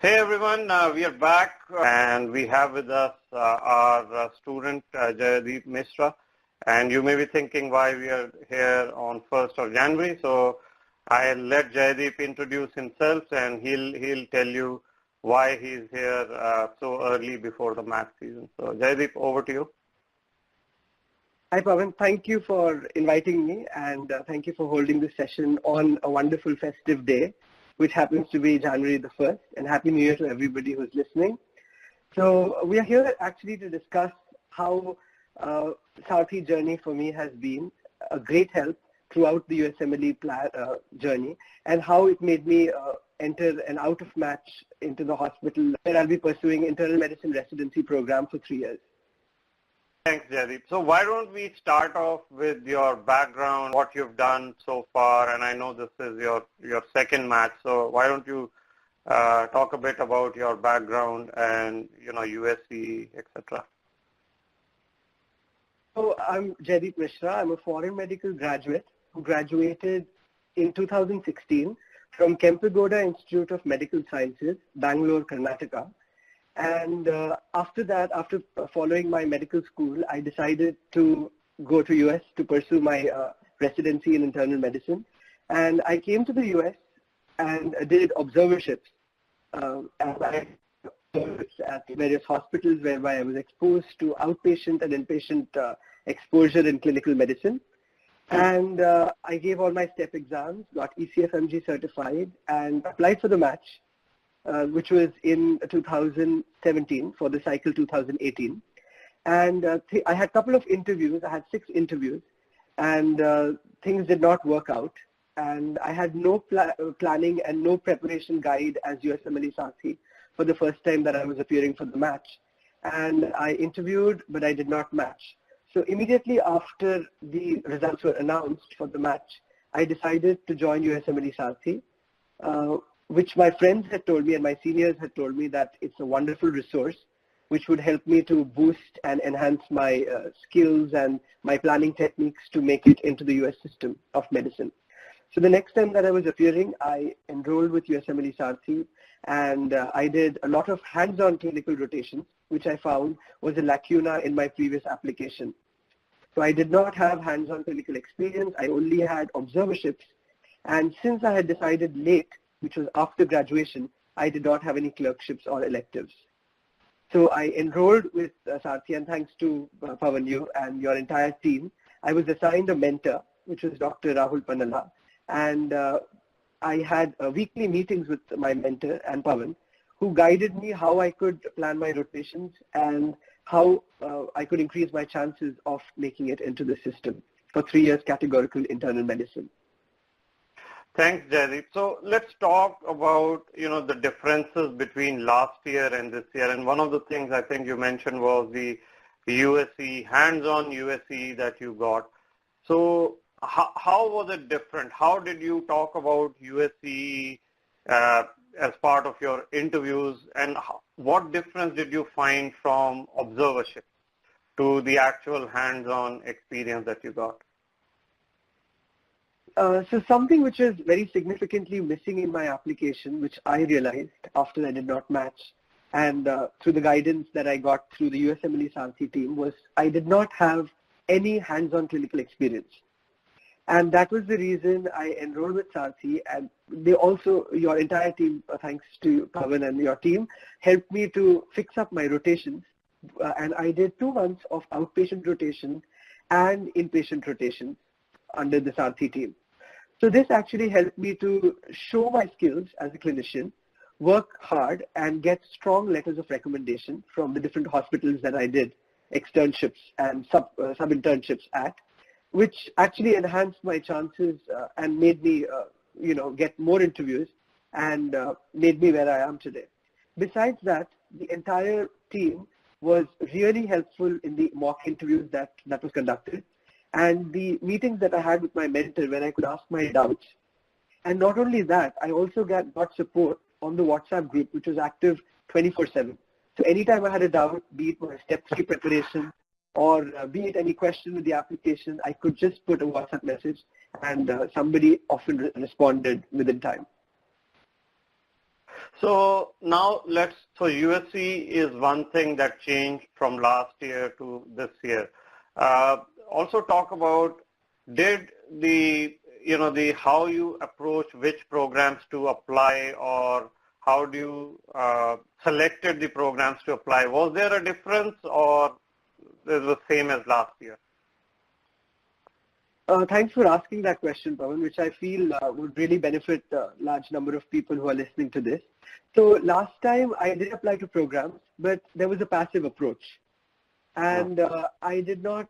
Hey everyone, we are back and we have with us our student Jaydeep Mishra, and you may be thinking why we are here on 1st of January. So I'll let Jaydeep introduce himself and he'll tell you why he's here so early before the math season. So Jaydeep, over to you. Hi Pavan, thank you for inviting me and thank you for holding this session on a wonderful festive day, which happens to be January the 1st, and Happy New Year to everybody who's listening. So we are here actually to discuss how Sarthi journey for me has been a great help throughout the USMLE journey, and how it made me enter an out-of-match into the hospital where I'll be pursuing internal medicine residency program for 3 years. Thanks, Jaydeep. So why don't we start off with your background, what you've done so far, and I know this is your second match, so why don't you talk a bit about your background and, USC, etc. So I'm Jaydeep Mishra. I'm a foreign medical graduate who graduated in 2016 from Kempegowda Institute of Medical Sciences, Bangalore, Karnataka. And after that, after following my medical school, I decided to go to US to pursue my residency in internal medicine. And I came to the US and did observerships at various hospitals whereby I was exposed to outpatient and inpatient exposure in clinical medicine. And I gave all my step exams, got ECFMG certified, and applied for the match, which was in 2017 for the cycle 2018. And I had a couple of interviews. I had 6 interviews, and things did not work out. And I had no planning and no preparation guide as Usmlesarthi for the first time that I was appearing for the match. And I interviewed, but I did not match. So immediately after the results were announced for the match, I decided to join Usmlesarthi, which my friends had told me and my seniors had told me that it's a wonderful resource which would help me to boost and enhance my skills and my planning techniques to make it into the US system of medicine. So the next time that I was appearing, I enrolled with Usmlesarthi, and I did a lot of hands-on clinical rotations, which I found was a lacuna in my previous application. So I did not have hands-on clinical experience. I only had observerships. And since I had decided late, which was after graduation, I did not have any clerkships or electives. So I enrolled with Sarthi, and thanks to Pavan, you and your entire team, I was assigned a mentor, which was Dr. Rahul Panala. And I had weekly meetings with my mentor and Pavan, who guided me how I could plan my rotations and how I could increase my chances of making it into the system for 3 years categorical internal medicine. Thanks, Jaydeep. So let's talk about, the differences between last year and this year. And one of the things I think you mentioned was the USC, hands-on USC that you got. So how was it different? How did you talk about USC as part of your interviews? And what difference did you find from observership to the actual hands-on experience that you got? So something which is very significantly missing in my application, which I realized after I did not match, and through the guidance that I got through the Usmlesarthi team, was I did not have any hands-on clinical experience. And that was the reason I enrolled with Sarthi, and they also, your entire team, thanks to Pavan and your team, helped me to fix up my rotations. And I did 2 months of outpatient rotation and inpatient rotation under the Sarthi team. So this actually helped me to show my skills as a clinician, work hard, and get strong letters of recommendation from the different hospitals that I did externships and sub-internships at, which actually enhanced my chances and made me, get more interviews and made me where I am today. Besides that, the entire team was really helpful in the mock interviews that was conducted, and the meetings that I had with my mentor when I could ask my doubts. And not only that, I also got support on the WhatsApp group, which was active 24/7. So anytime I had a doubt, be it my step 3 preparation or be it any question with the application, I could just put a WhatsApp message and somebody often responded within time. So now so USC is one thing that changed from last year to this year. Also talk about how you approach which programs to apply, or how do you selected the programs to apply? Was there a difference, or is it the same as last year? Thanks for asking that question, Pawan, which I feel would really benefit a large number of people who are listening to this. So last time I did apply to programs, but there was a passive approach. And I did not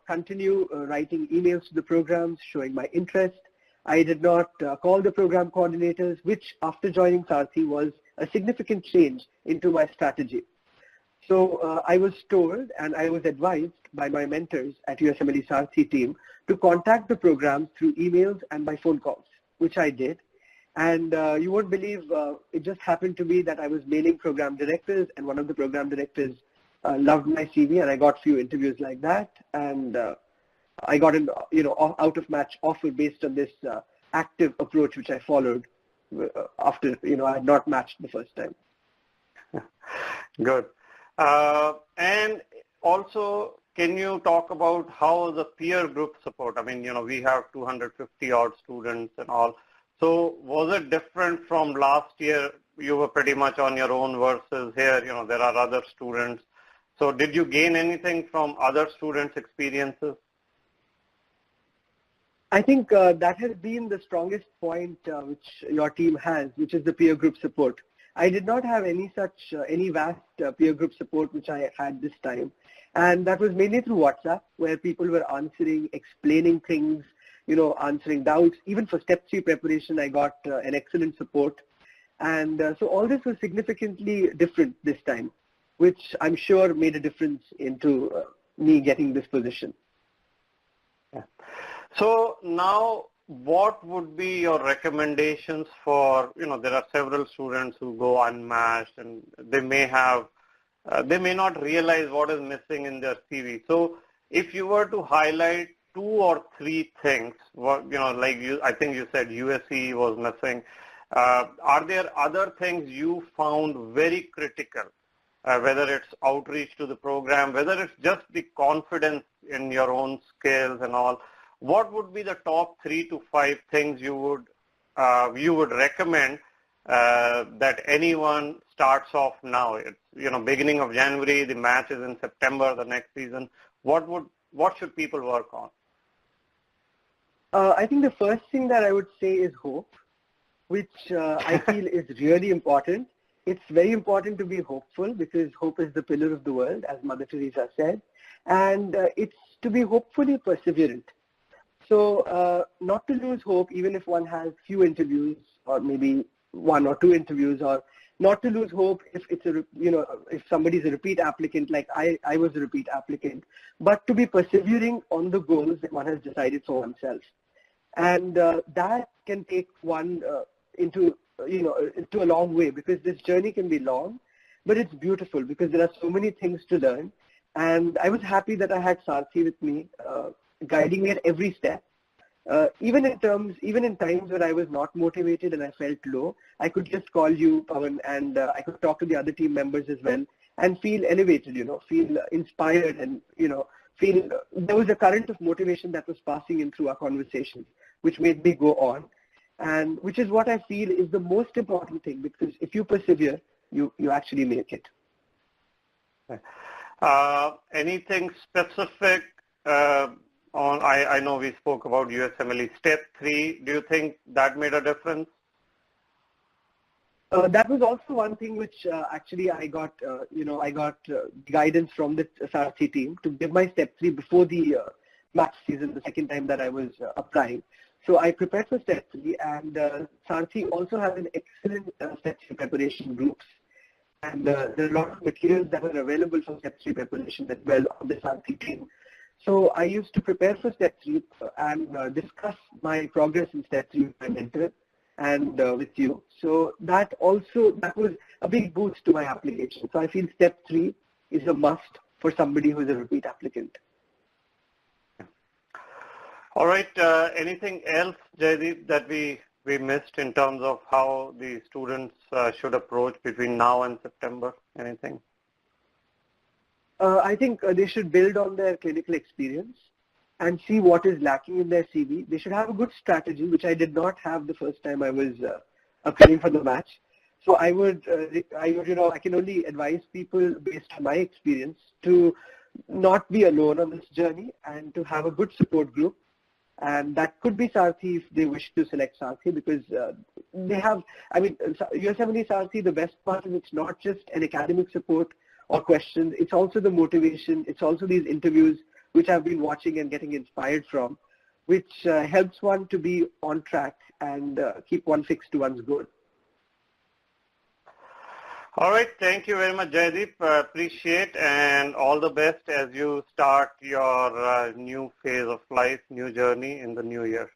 continue writing emails to the programs showing my interest. I did not call the program coordinators, which after joining Sarthi was a significant change into my strategy. So I was told and I was advised by my mentors at Usmlesarthi team to contact the programs through emails and by phone calls, which I did. And you won't believe it just happened to be that I was mailing program directors, and one of the program directors loved my CV, and I got few interviews like that. And I got an out of match offer based on this active approach which I followed after I had not matched the first time. Good. And also, can you talk about how the peer group support? I mean, we have 250 odd students and all. So was it different from last year? You were pretty much on your own versus here, there are other students. So did you gain anything from other students' experiences? I think that has been the strongest point which your team has, which is the peer group support. I did not have any vast peer group support which I had this time. And that was mainly through WhatsApp, where people were answering, explaining things, answering doubts. Even for step 3 preparation, I got an excellent support. And so all this was significantly different this time, which I'm sure made a difference into me getting this position. Yeah. So now, what would be your recommendations for, there are several students who go unmatched, and they may not realize what is missing in their CV. So if you were to highlight 2 or 3 things, I think you said USC was missing. Are there other things you found very critical, whether it's outreach to the program, whether it's just the confidence in your own skills and all? What would be the top 3 to 5 things you would recommend that anyone starts off now? It's beginning of January, the match is in September, the next season. What should people work on? I think the first thing that I would say is hope, which I feel is really important. It's very important to be hopeful, because hope is the pillar of the world, as Mother Teresa said, and it's to be hopefully perseverant. So not to lose hope, even if one has few interviews, or maybe 1 or 2 interviews, or not to lose hope if it's if somebody's a repeat applicant, like I was a repeat applicant, but to be persevering on the goals that one has decided for oneself. And that can take one into a long way, because this journey can be long, but it's beautiful because there are so many things to learn. And I was happy that I had Sarthi with me, guiding me at every step. Even in times when I was not motivated and I felt low, I could just call you, Pawan, and I could talk to the other team members as well, and feel elevated, feel inspired, and feel there was a current of motivation that was passing in through our conversations, which made me go on, and which is what I feel is the most important thing, because if you persevere, you actually make it. Anything specific I know we spoke about USMLE step 3. Do you think that made a difference? That was also one thing which actually I got, guidance from the Sarthi team to give my step 3 before the match season, the second time that I was applying. So I prepared for step 3, and Sarthi also has an excellent step 3 preparation groups. And there are a lot of materials that were available for step 3 preparation as well on the Sarthi team. So I used to prepare for step 3 and discuss my progress in step 3 with my mentor and with you. So that was a big boost to my application. So I feel step 3 is a must for somebody who is a repeat applicant. All right. Anything else, Jaideep, that we we missed in terms of how the students should approach between now and September? Anything? I think they should build on their clinical experience and see what is lacking in their CV. They should have a good strategy, which I did not have the first time I was appearing for the match. So I can only advise people based on my experience to not be alone on this journey and to have a good support group. And that could be Sarthi if they wish to select Sarthi, because they have, USMLE Sarthi, the best part is it's not just an academic support or questions, it's also the motivation, it's also these interviews which I've been watching and getting inspired from, which helps one to be on track and keep one fixed to one's goal. All right. Thank you very much, Jaideep. Appreciate and all the best as you start your new phase of life, new journey in the new year.